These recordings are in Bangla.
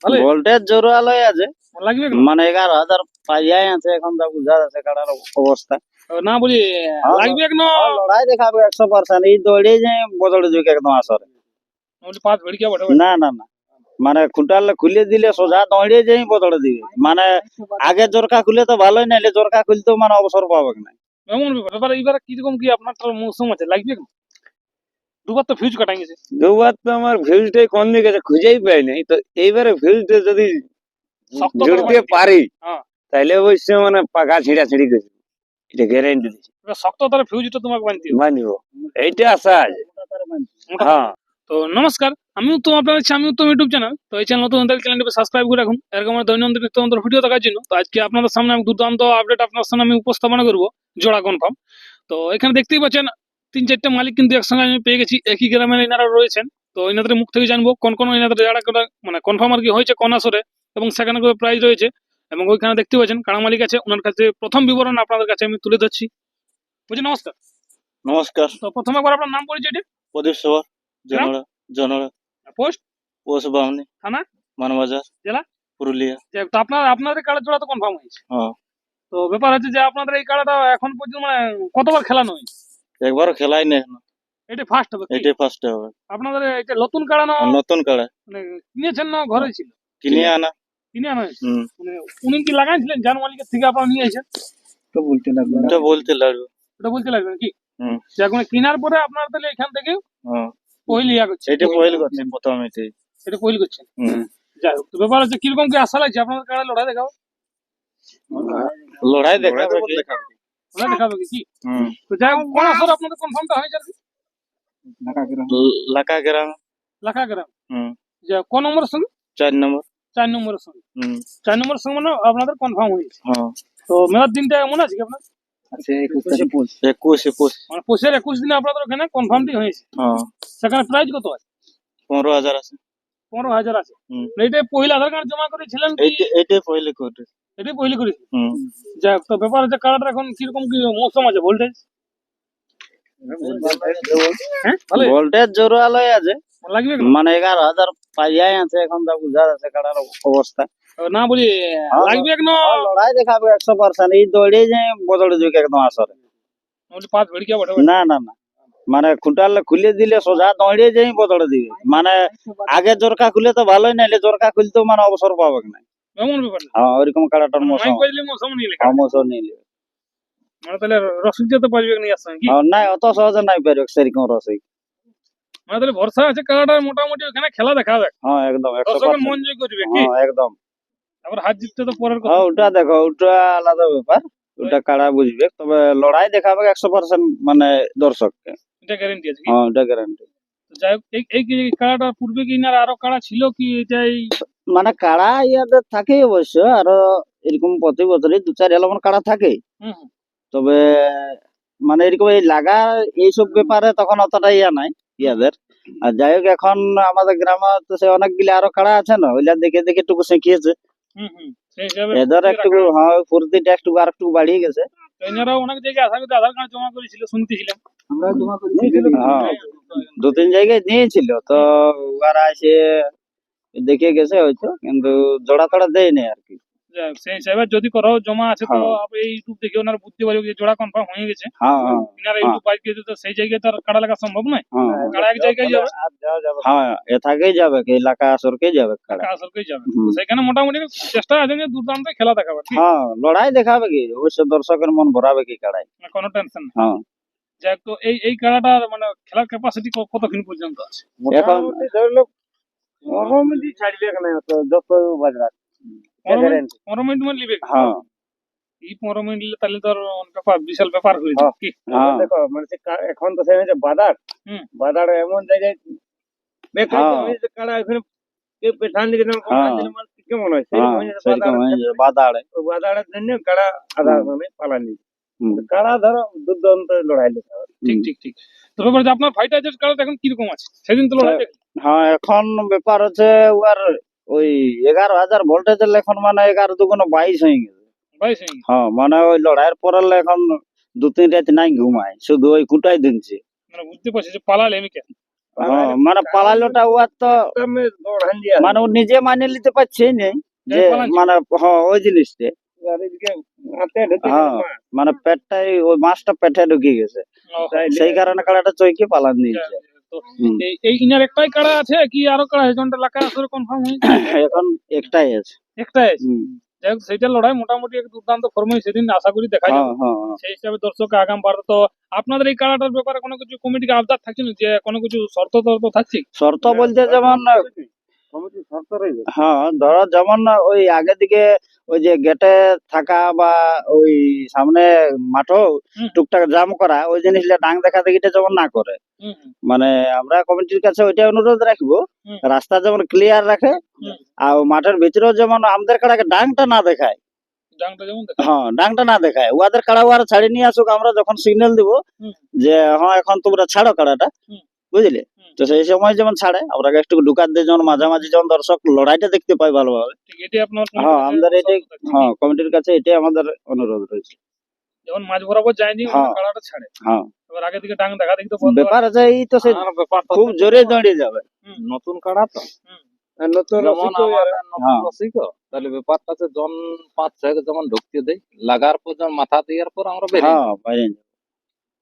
ভালোই ভোল্টেজ জোরালোই আছে, লাগবে মানে 11,000 পাইয়াই আছে, এখন যা বুঝা যাচ্ছে কাড়ার অবস্থা। না বলি লাগবে না লড়াই দেখাবে 100%, এই দৌড়ে যে বদলে যুগ একদম আসরে। বলি পাঁচ ভেড়কিয়া বটে না না না, মানে খুঁটালে খুলে দিলে সোজা দৌড়ে যেই বদলে দিবে, মানে আগে জোরকা খুলে তো ভালোই, নাইলে জোরকা খুলতেও মানে অবসর পাবে না। এমন ব্যাপার এবার কিরকম কি আপনার মৌসুম আছে লাগবে না? দুবার তো ফিউজ কাটাই গেছে। দুবার তো আমার ভিউজটাই কম দিকে গেছে, খুঁজেই পাই নাই। তো এইবারে ভিউজটা যদি শক্ত জুড়তে করে পারি হ্যাঁ তাহলে অবশ্য মানে পাকা ছিঁড়া ছিঁড়ি করবে, এটা গ্যারেন্টি দিচ্ছি। এবার শক্ত তার ফিউজটা তোমাকে বানতে হবে। বানিব, এইটা আশা আছে। হ্যাঁ, তো নমস্কার, আমি উত্তম, আপনার আমি উত্তম ইউটিউব চ্যানেল। তো এই চ্যানেল নতুন চ্যানেলটি সাবস্ক্রাইব করে রাখুন এরকম দৈনন্দিন নিত্য ভিডিও দেখার জন্য। তো আজকে আপনাদের সামনে আমি দুর্দান্ত আপডেট আপনার সামনে আমি উপস্থাপনা করবো, জোড়া কনফার্ম। তো এখানে দেখতেই পাচ্ছেন 3-4টে মালিক কিন্তু একসঙ্গে আমি পেয়ে গেছি, একই গ্রামের এনারা রয়েছেন। তো এনাদের মুখ থেকে জানবো কোন কোন এনাদের যারা মানে কনফার্ম আর কি হয়েছে কোন আসরে, এবং সেখানে প্রাইজ রয়েছে। এবং ওইখানে দেখতে পাচ্ছেন কাড়া মালিক আছে, ওনার কাছে প্রথম বিবরণ আপনাদের কাছে আমি তুলে ধরছি। বুঝি নমস্কার। নমস্কার। তো প্রথমে একবার আপনার নাম পরিচয় দিন। প্রদীপ সভা, জনড়া জনড়া, পোস্ট পোষ বামনি, থানা মানবাজার, জেলা পুরুলিয়া। তো আপনাদের কাড়া জোড়া তো কনফার্ম হয়েছে। হ্যাঁ, তো ব্যাপার হচ্ছে যে আপনাদের এই কাড়াটা এখন পর্যন্ত মানে কতবার খেলানো হয়েছে? একবারও খেলাই নেই, এটা ফার্স্ট হবে কি? এটাই ফার্স্ট হবে। আপনাদের এটা নতুন কাড়া না নতুন কাড়া মানে কিনেছেন না ঘরে ছিল? কিনে আনা। কিনে আনা হয়েছে। মানে উনি কি লাগাইছিলেন জান মালিকের থেকে আপনারা নিয়ে এসেছেন? তো বলতে লাগবে, এটা বলতে লাগবে। ওটা বলতে লাগবে নাকি? যে এখন কেনার পরে আপনারা তাহলে এখান থেকে পহিল ইয়া করছে, এটা পহিল করছে প্রথম, এটাই এটা পহিল করছেন। যাই হোক, তো ব্যাপার হচ্ছে কিরকম কি আশা লাগছে আপনাদের কাড়া লড়াই দেখাবো? লড়াই দেখাবে, লড়াই দেখাবে কি? তো যাই হোক, কোন আসর আপনাদের কনফার্মটা হয়েছে আর কি? লাকা গ্রাম। লাখা গ্রাম। যে কোন নম্বরের সঙ্গে? 4 নম্বর। 4 নম্বরের সঙ্গে। 4 নম্বরের সঙ্গে মানে আপনাদের কনফার্ম হয়েছে। তো মেলার দিনটা মনে আছে কি আপনার? আছে 21 মানে পৌষের 21 দিনে আপনাদের ওখানে কনফার্মটি হয়েছে। সেখানে প্রাইস কত আছে? 15,000 আছে। 15,000 আছে। এইটা পহিলা আধার কার্ড জমা করেছিলেন কি? এইটাই পহিলে করে। এটাই পহিলি করেছি। যাই হোক, তো ব্যাপার হচ্ছে কার্ডটা এখন কিরকম কি মৌসুম আছে ভোল্টেজ? হ্যাঁ ভালো ভোল্টেজ জোরালোই আছে, লাগবে মানে 11,000 পাইয়াই আছে, এখন যা বুঝা যাচ্ছে কাড়ার অবস্থা। না বলি লাগবে না লড়াই দেখাবে 100%, এই দৌড়ে যে বদলে যুগ একদম আসরে। বলি পাঁচ ভেড়কিয়া বটে না না না, মানে খুঁটালে খুলে দিলে সোজা দৌড়ে যেই বদলে দিবে, মানে আগে জোরকা খুলে তো ভালোই, নাইলে জোরকা খুলতেও মানে অবসর পাবে না। এমন ব্যাপার। হ্যাঁ, ওইরকম কাড়াটার মৌসুম। মৌসুম নিয়ে মৌসুম নিলে মানে তাহলে রসিদ যেতে পারবে না আসছে কি? নাই, অত সহজে নাই পারবে সেরকম রসিক। মানে তাহলে ভরসা আছে কাড়াটা মোটামুটি ওখানে খেলা দেখাবে। হ্যাঁ একদম, দর্শকের মন জয় করবে কি? হ্যাঁ একদম। আবার হাত জিততে তো পরের কথা। হ্যাঁ, ওটা দেখো, ওটা আলাদা ব্যাপার, ওটা কাড়া বুঝবে, তবে লড়াই দেখাবে 100%, মানে দর্শককে। এটা গ্যারান্টি আছে কি? হ্যাঁ, ওটা গ্যারান্টি। যাই হোক, এই কাড়াটার পূর্বে কি না আরো কাড়া ছিল কি এটাই? মানে কাড়া ইয়াদের থাকে অবশ্য, আরো এরকম প্রতি বছরই 2-4 এমন কাড়া থাকে। তবে মানে এরকম এই লাগা এইসব ব্যাপারে তখন অতটা ইয়া নাই ইয়াদের। আর যাই হোক, এখন আমাদের গ্রামে তো সে অনেকগুলি আরো কাড়া আছে না, ওইলা দেখে দেখে একটু শিখিয়েছে। এদের একটু হ্যাঁ ফুর্তিটা একটু আর একটু বাড়িয়ে গেছে। এনারাও অনেক জায়গায় আশা করতে আধার কার্ড জমা করেছিল শুনতেছিলাম। আমরা জমা করেছিল, হ্যাঁ 2-3 জায়গায় নিয়েছিল, তো ওরা এসে দেখে গেছে হয়তো, কিন্তু জোড়া তোড়া দেয়নি আর কি। সেই হিসাবে যদি করো জমা আছে তো এই ইউটিউব দেখে ওনারা বুঝতে পারবে যে জোড়া কনফার্ম হয়ে গেছে। ওনারা ইউটিউব পাইপ দিয়ে তো সেই জায়গায় তো কাড়া লাগা সম্ভব নয়। কাড়া এক জায়গায় যাবে। হ্যাঁ, এথাকেই যাবে, এই এলাকা আসরকেই যাবে কাড়া। আসরকেই যাবে। সেখানে মোটামুটি চেষ্টা আছে যে দুর্দান্ত খেলা দেখাবে। হ্যাঁ, লড়াই দেখাবে কি, অবশ্য দর্শকের মন ভরাবে কি কাড়াই, কোনো টেনশন নেই। হ্যাঁ। যাই হোক, তো এই খেলাটার মানে খেলার ক্যাপাসিটি কতক্ষণ পর্যন্ত আছে? এখন ধরলো 15 মিনিট ছাড়বে না, তো যত বাজরা 15 মিনিট মানে লিবে। হ্যাঁ, এই 15 মিনিট নিলে তাহলে তো ব্যাপার, বিশাল ব্যাপার হয়ে যাবে কি? দেখো মানে এখন তো সেই বাজার, বাজার এমন জায়গায় বেকার কাড়া এখানে পেছান দিকে কেমন হয়, বাজারের জন্য কাড়া আধার মানে পালানি কাড়া ধরো দুর্দান্ত লড়াই লেখা। ঠিক ঠিক ঠিক। তো ব্যাপার যে আপনার ফাইটার জেট কার্ড এখন কিরকম আছে? সেদিন তো লড়াই। হ্যাঁ, এখন ব্যাপার হচ্ছে ওর ওই 11,000 ভোল্টেজের এখন মানে 11-2 22 হয়ে গেছে। 22 হয়ে গেছে। হ্যাঁ, মানে ওই লড়াইয়ের পরে এখন 2-3 রাত নাই ঘুমায়, শুধু ওই কুটাই দিনছে। মানে বুঝতে পারছি যে পালালে আমি কে হ্যাঁ, মানে পালালোটা ওয়ার তো মানে ও নিজে মানে নিতে পারছে না যে পালাচ্ছে। মানে হ্যাঁ ওই জিনিসটা হ্যাঁ মানে পেটটাই ওই মাছটা পেটে ঢুকে গেছে ও, সেই কারণে কাড়াটা চৈকে পালান দিয়েছে তো হুম। এই ইনার একটাই কাড়া আছে কি আরো কাড়া আছে কোনটা লাকা আসলে কনফার্ম হয়েছে? এখন একটাই আছে একটাই আছে। হুম। যাই হোক সেটা লড়াই মোটামুটি এক দুর্দান্ত ফর্মে সেদিন আশা করি দেখা হ্যাঁ যাবে। হ্যাঁ হ্যাঁ। সেই হিসাবে দর্শক আগাম বার তো আপনাদের এই কাড়াটার ব্যাপারে কোনো কিছু কমিটিকে আবদার থাকছে না যে কোনো কিছু শর্ত টর্ত থাকছে? শর্ত বলতে যেমন হ্যাঁ ধরো যেমন ওই আগে দিকে ওই যে গেটে থাকা বা ওই সামনে মাঠও হুম। টুকটাক জাম করা ওই জিনিসটা ডাং দেখা দেখিটা যেমন না করে হুম, হুম, মানে আমরা কমিটির কাছে ওইটা অনুরোধ রাখবো হুম। রাস্তা যেমন ক্লিয়ার রাখে হুম। আর মাঠের ভিতরেও যেমন আমাদের কাড়াকে ডাংটা না দেখায় ডাংটা যেমন দেখা হ্যাঁ ডাংটা না দেখায় ওদের কাড়া ওরা ছাড়িয়ে নিয়ে আসুক আমরা যখন সিগন্যাল দিব হুম। যে হ্যাঁ এখন তোমরা ছাড়ো কাড়াটা হুম। বুঝলে হুম। তো সেই সময় যেমন ছাড়ে আমরা একটু ঢুকার দিয়ে যেমন মাঝামাঝি যেমন দর্শক লড়াইটা দেখতে পাই ভালোভাবে ঠিক এটাই আপনার হ্যাঁ আমাদের শর্ত এটাই থাকছে। হ্যাঁ কমিটির কাছে এটাই আমাদের অনুরোধ রয়েছে যখন মাঝ বরাবর যায়নি হ্যাঁ। কাড়াটা ছাড়ে হ্যাঁ এবার আগে দিকে ডাং দেখা দেখি তো বন্ধ ব্যাপার আছে এই তো সে আর ব্যাপারটা খুব জোরে দাঁড়িয়ে যাবে নতুন কাড়া তো হুম। আর নতুন যেমন আমাদের নতুন হ্যাঁ। রসিক তাহলে ব্যাপারটা হচ্ছে জন 5-6 যেমন ঢুকতে দেয় লাগার পর যখন মাথা দেওয়ার পর আমরা বেরিয়ে হ্যাঁ বাইরে যাবে।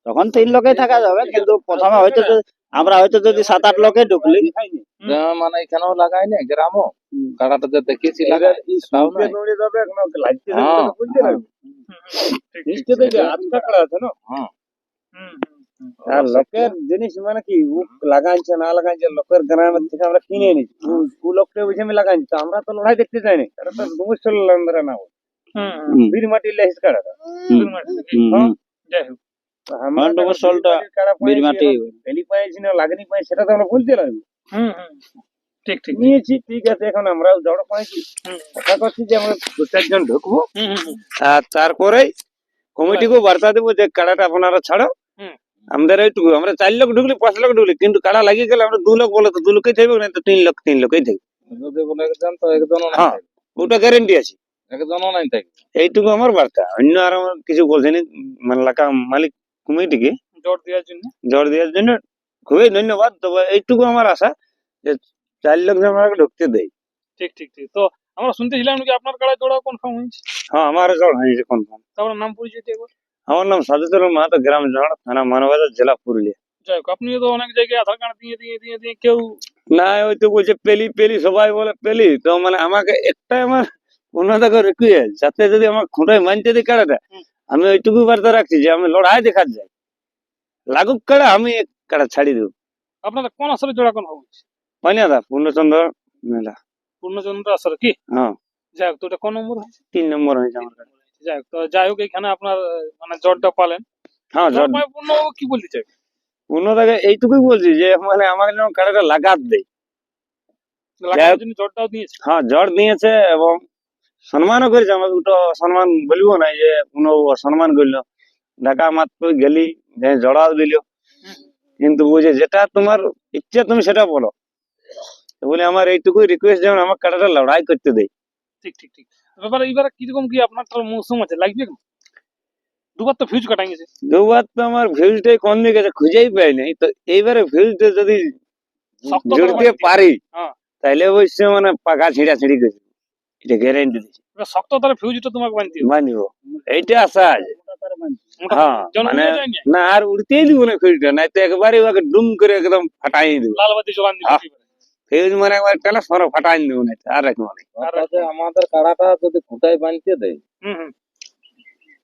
তখন 3 লোকেই থাকা যাবে কিন্তু প্রথমে হয়তো আমরা হয়তো যদি 7-8 লোকে ঢুকলি যেমন মানে এখানেও লাগাই না গ্রামও হুম। কাড়াটা যে দেখেছি লাগাই তাও নাই। হ্যাঁ, ঠিক, ঠিক, ঠিক। হ্যাঁ। আর লোকের জিনিস মানে কি ও লাগাইছে না লাগাইছে লোকের গ্রামের থেকে আমরা কিনে নিচ্ছি ও লোকটা বুঝে আমি লাগাইছি তো আমরা তো লড়াই দেখতে চাই না এটা তো সমস্যা লড়াই না হুম, হুম, বীর মাটি লেহিস কাড়াটা হুম, হুম। যাই হোক আমার ডবসলটা বীর মাটি বেলি পাইছি না লাগনি পাই সেটা তো আমরা বলতে লাগবে হুম, হুম। ঠিক ঠিক নিয়েছি ঠিক আছে এখন আমরাও জড় পাইছি হুম, কথা করছি যে আমরা 2-4 জন ঢুকবো হুম, হুম, হুম। আর তারপরে কমিটিকে বার্তা দেবো যে কাড়াটা আপনারা ছাড়ো হুম। আমাদের এইটুকু আমরা 4 লোক ঢুকলি 5 লোক ঢুকলি কিন্তু কাড়া লাগিয়ে গেলে আমরা 2 লোক বলে তো 2 লোকই থাকবে না তো 3 লোকই থাকবে যদি বলে একজন তো একজনও নাই হ্যাঁ থাকবে। ওটা গ্যারেন্টি আছে একজনও নাই থাকবে। এইটুকু আমার বার্তা অন্য আর আমার কিছু বলছেনি মানে এলাকা মালিক কমিটিকে জোর দেওয়ার জন্য জোর দেওয়ার জন্য খুবই ধন্যবাদ তবে এইটুকু আমার আশা যে 4 লোক যেন আমাকে ঢুকতে দেয় ঠিক ঠিক ঠিক তো আমরা শুনতেছিলাম নাকি আপনার কাড়া জোড়া কনফার্ম হয়েছে হ্যাঁ আমার জোর হয়েছে কনফার্ম তারপর নাম পরিচয় একবার আমার নাম সাজুদুর মাহাতো গ্রাম জড় থানা মানবাজার জেলা পুরুলিয়া যাই হোক আপনিও তো অনেক জায়গায় আধার কার্ড দিয়ে কেউ না ওই তো বলছে পেলি পেলি সবাই বলে পেলি তো মানে আমাকে একটাই আমার অন্যদিকে রিকোয়েস্ট যাতে যদি আমার খুঁটায় মানতে দিই কাড়াটা হুম। আমি ওইটুকু বার্তা রাখছি যে আমি লড়াই দেখার যাই লাগুক কাড়া আমি এক কাড়া ছাড়ি দেবো আপনাদের কোন আসরে জোড়া কনফার্ম হয়েছে পানিয়াদা পূর্ণচন্দ্র মেলা পূর্ণচন্দ্র আসর কি হ্যাঁ যাই হোক তো এটা কোন নম্বর হয়েছে 3 নম্বর হয়েছে আমার কাছে। যাই হোক তো যাই হোক এখানে আপনার মানে জটটা পালেন হ্যাঁ জট পূর্ণ কি বলতে চাই পূর্ণদাকে এইটুকুই বলছি যে মানে আমাকে যেন কাড়াটা লাগাত দেয় লাগানোর জন্য জটটাও দিয়েছে হ্যাঁ জট দিয়েছে এবং সম্মানও করেছে আমাকে ওটা সম্মান বলবো না যে কোনো সম্মান করলো ঢাকা মাত্র গেলি যে জড়াও দিল কিন্তু বুঝে যেটা তোমার ইচ্ছা তুমি সেটা বলো তো বলে আমার এইটুকুই রিকোয়েস্ট যেমন আমার কাটাটা লড়াই করতে দেয় ঠিক ঠিক ঠিক ব্যাপারে এবার কিরকম কি আপনার তো মৌসুম আছে লাগবে কেন? দুবার তো ফিউজ কাটা গেছে দুবার তো আমার ভিউজটাই কম দিকে গেছে খুঁজেই পাই নাই তো এইবারে ভিউজটা যদি শক্ত করে জুড়তে বাঁধতে। পারি হ্যাঁ। তাহলে অবশ্য মানে পাকা ছিঁড়া ছিঁড়ি করে এটা গ্যারেন্টি দিচ্ছি এবার শক্ত তাহলে ফিউজটা তোমাকে বানতে হবে মানিব এইটা আশা আছে হ্যাঁ জন মানে উড়ে যায় না না আর উড়তেই দিব না ফিউজটা নাই তো একবারে ওকে ডুম করে একদম ফাটাই দিব লাল বাতি জ্বলান দিবে হ্যাঁ। ফিউজ মানে একবার ট্রান্সফার ফাটাই দিব না আর রাখবো না অর্থাৎ আমাদের কাড়াটা যদি খুঁটায় বাঁধতে দেয় হুম হুম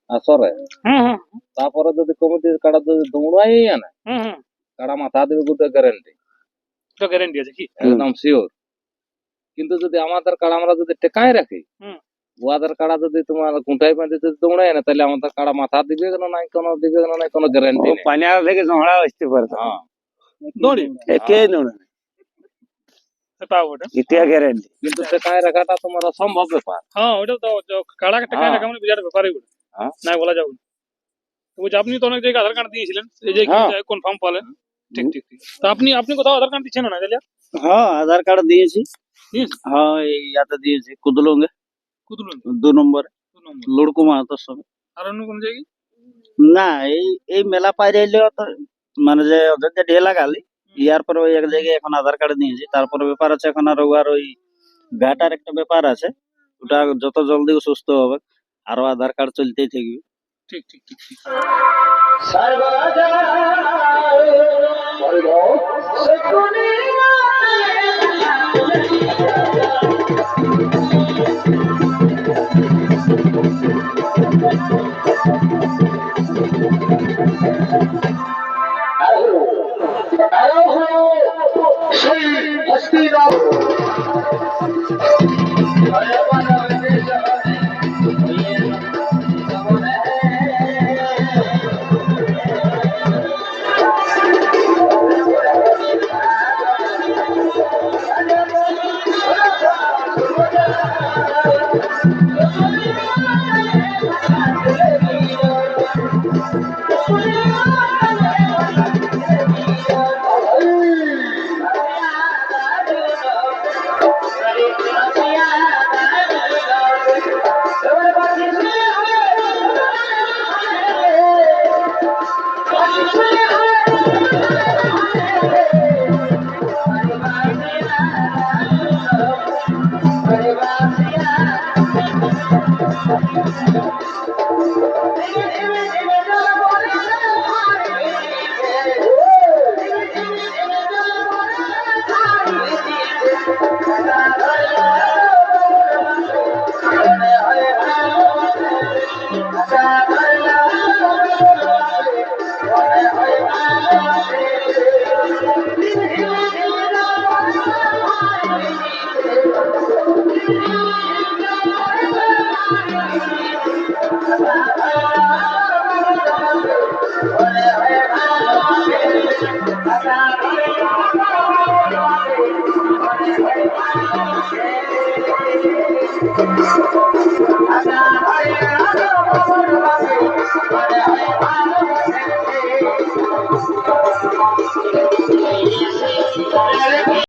আসরে হুম হুম তারপরে যদি কমিটির কাড়া যদি দৌড়াই আনে হুম হুম কাড়া মাথা দেবে গোটা গ্যারেন্টি তো গ্যারেন্টি আছে কি একদম শিওর কিন্তু যদি আমাদের কাড়া আমরা যদি টেকায় রাখি হুম। ওদের কাড়া যদি তোমার খুঁটায় বাঁধে যদি দৌড়ায় না তাহলে আমাদের কাড়া মাথা দিবে না নাই কোনো দিবে না নাই কোনো গ্যারেন্টি নেই পানিয়ার থেকে ঝগড়া আসতে পারতো হ্যাঁ দৌড়ি একে দৌড়ে সেটাও ওটা এটা গ্যারেন্টি কিন্তু টেকায় রাখাটা তোমার অসম্ভব ব্যাপার হ্যাঁ ওটা তো কাড়া টাকা হ্যাঁ। রাখা মানে বিরাট ব্যাপারই ওটা হ্যাঁ। না বলা যাবে না তো বলছি আপনি তো অনেক জায়গায় আধার কার্ড দিয়েছিলেন এই যে হ্যাঁ। কনফার্ম পালেন ঠিক ঠিক ঠিক তো আপনি কোথাও আধার কার্ড দিচ্ছেন না তাহলে হ্যাঁ আধার কার্ড দিয়েছি দিয়েছি হ্যাঁ এই ইয়াতে দিয়েছি কুদলুঙ্গে কুতুলুন 2 নম্বরে দু নম্বর লুড়কু মাহাতোর সঙ্গে আর অন্য কোন জায়গায় না এই এই মেলা পাইরে এলেও তো মানে যে অযোধ্যা ঢেলা গালি ইয়ার পরে ওই এক জায়গায় এখন আধার কার্ড নিয়েছি, তারপরে ব্যাপার আছে এখন আর ওই গাটার একটা ব্যাপার আছে, ওটা যত জলদি ও সুস্থ হবে আরো আধার কার্ড চলতেই থাকবে। ঠিক ঠিক ঠিক ঠিক।